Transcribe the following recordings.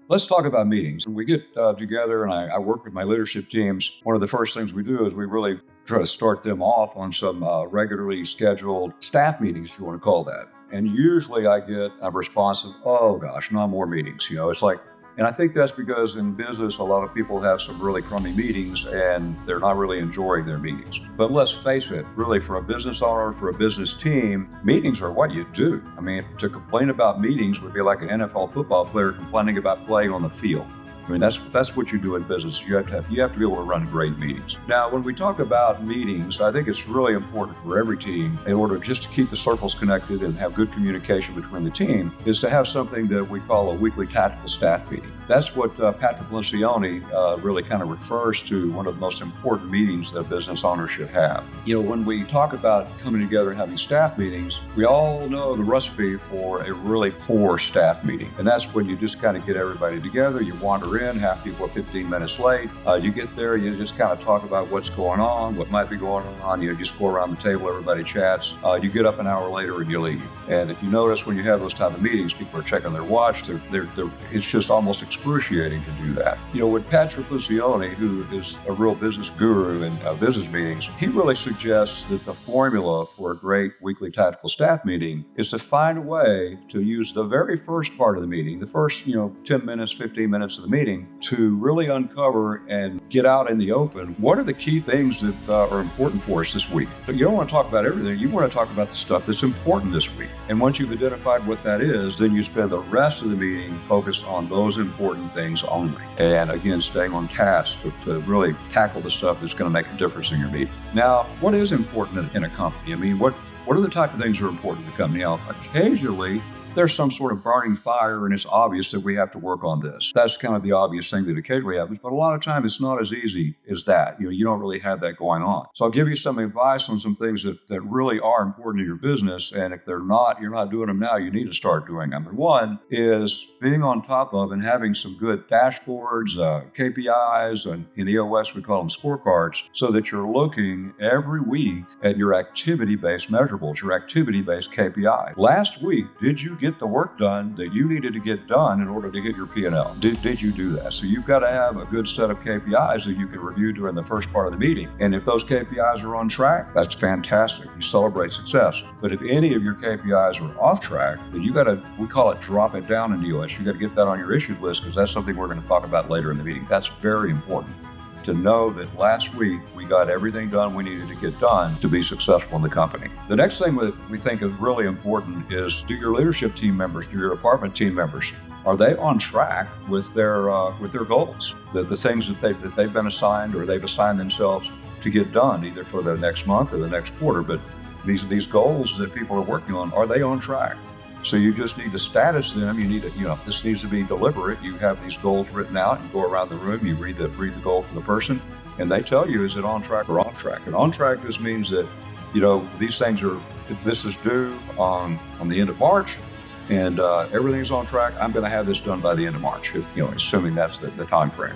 Let's talk about meetings. When we get together and I work with my leadership teams, one of the first things we do is we really try to start them off on some regularly scheduled staff meetings, if you want to call that. And usually I get a response of, oh gosh, no more meetings. It's like, and I think that's because in business, a lot of people have some really crummy meetings and they're not really enjoying their meetings. But let's face it, really for a business owner, for a business team, meetings are what you do. I mean, to complain about meetings would be like an NFL football player complaining about playing on the field. I mean, that's what you do in business. You have to be able to run great meetings. Now, when we talk about meetings, I think it's really important for every team, in order just to keep the circles connected and have good communication between the team, is to have something that we call a weekly tactical staff meeting. That's what Patrick Lencioni really kind of refers to, one of the most important meetings that business owners should have. When we talk about coming together and having staff meetings, we all know the recipe for a really poor staff meeting. And that's when you just kind of get everybody together, you wander in, half people are 15 minutes late. You get there, you just kind of talk about what's going on, what might be going on. You just go around the table, everybody chats. You get up an hour later and you leave. And if you notice, when you have those type of meetings, people are checking their watch. It's just almost excruciating to do that. With Patrick Lencioni, who is a real business guru in business meetings, he really suggests that the formula for a great weekly tactical staff meeting is to find a way to use the very first part of the meeting, the first 10 minutes, 15 minutes of the meeting, to really uncover and get out in the open what are the key things that are important for us this week. But you don't want to talk about everything. You want to talk about the stuff that's important this week. And once you've identified what that is, then you spend the rest of the meeting focused on those important things only. And again, staying on task to really tackle the stuff that's going to make a difference in your meeting. Now, what is important in a company? I mean, what are the type of things that are important to the company? Now, occasionally, there's some sort of burning fire and it's obvious that we have to work on this. That's kind of the obvious thing that occasionally happens, but a lot of time it's not as easy as that. You don't really have that going on. So I'll give you some advice on some things that really are important in your business. And if you're not doing them now, you need to start doing them. And one is being on top of and having some good dashboards, KPIs, and in EOS, we call them scorecards, so that you're looking every week at your activity-based measurables, your activity-based KPI. Last week, did you get the work done that you needed to get done in order to hit your P&L? Did you do that? So you've got to have a good set of KPIs that you can review during the first part of the meeting. And if those KPIs are on track, that's fantastic. You celebrate success. But if any of your KPIs are off track, then we call it drop it down in EOS. You got to get that on your issued list, because that's something we're going to talk about later in the meeting. That's very important, to know that last week we got everything done we needed to get done to be successful in the company. The next thing that we think is really important is, do your leadership team members, do your department team members, are they on track with their goals? The things that they've been assigned or they've assigned themselves to get done, either for the next month or the next quarter. But these goals that people are working on, are they on track? So you just need to status them. You need to, this needs to be deliberate. You have these goals written out. You go around the room, you read the goal for the person, and they tell you, is it on track or off track? And on track just means that, these things this is due on the end of March, and everything's on track. I'm going to have this done by the end of March, assuming that's the time frame.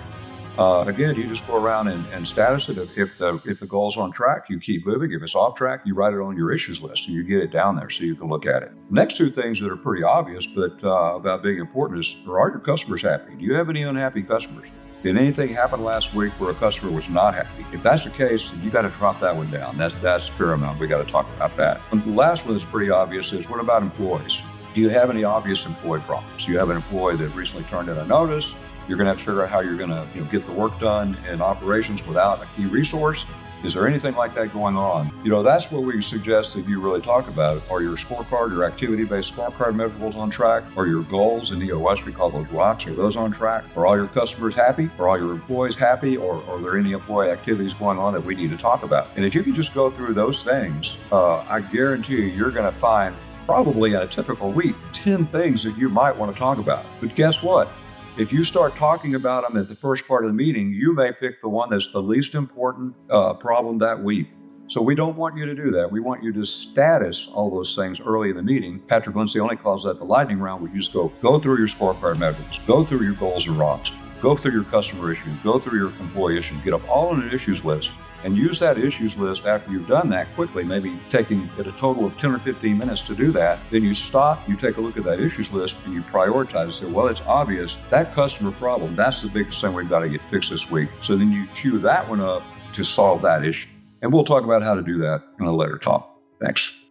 Again, you just go around and status it. If the goal's on track, you keep moving. If it's off track, you write it on your issues list and you get it down there so you can look at it. Next two things that are pretty obvious, but about being important is, are your customers happy? Do you have any unhappy customers? Did anything happen last week where a customer was not happy? If that's the case, then you got to drop that one down. That's paramount. We got to talk about that. And the last one that's pretty obvious is, what about employees? Do you have any obvious employee problems? Do you have an employee that recently turned in a notice? You're going to have to figure out how you're going to get the work done in operations without a key resource. Is there anything like that going on? That's what we suggest that you really talk about. Are your scorecard, your activity-based scorecard measurables on track? Are your goals in EOS, we call those rocks, are those on track? Are all your customers happy? Are all your employees happy? Or are there any employee activities going on that we need to talk about? And if you can just go through those things, I guarantee you're going to find, probably in a typical week, 10 things that you might want to talk about. But guess what? If you start talking about them at the first part of the meeting, you may pick the one that's the least important problem that week. So we don't want you to do that. We want you to status all those things early in the meeting. Patrick Lencioni calls that the lightning round, where you just go through your scorecard measures, go through your goals and rocks, go through your customer issues, go through your employee issues, get up all on an issues list, and use that issues list after you've done that quickly, maybe taking it a total of 10 or 15 minutes to do that. Then you stop, you take a look at that issues list, and you prioritize and say, well, it's obvious that customer problem, that's the biggest thing we've got to get fixed this week. So then you queue that one up to solve that issue. And we'll talk about how to do that in a later talk. Thanks.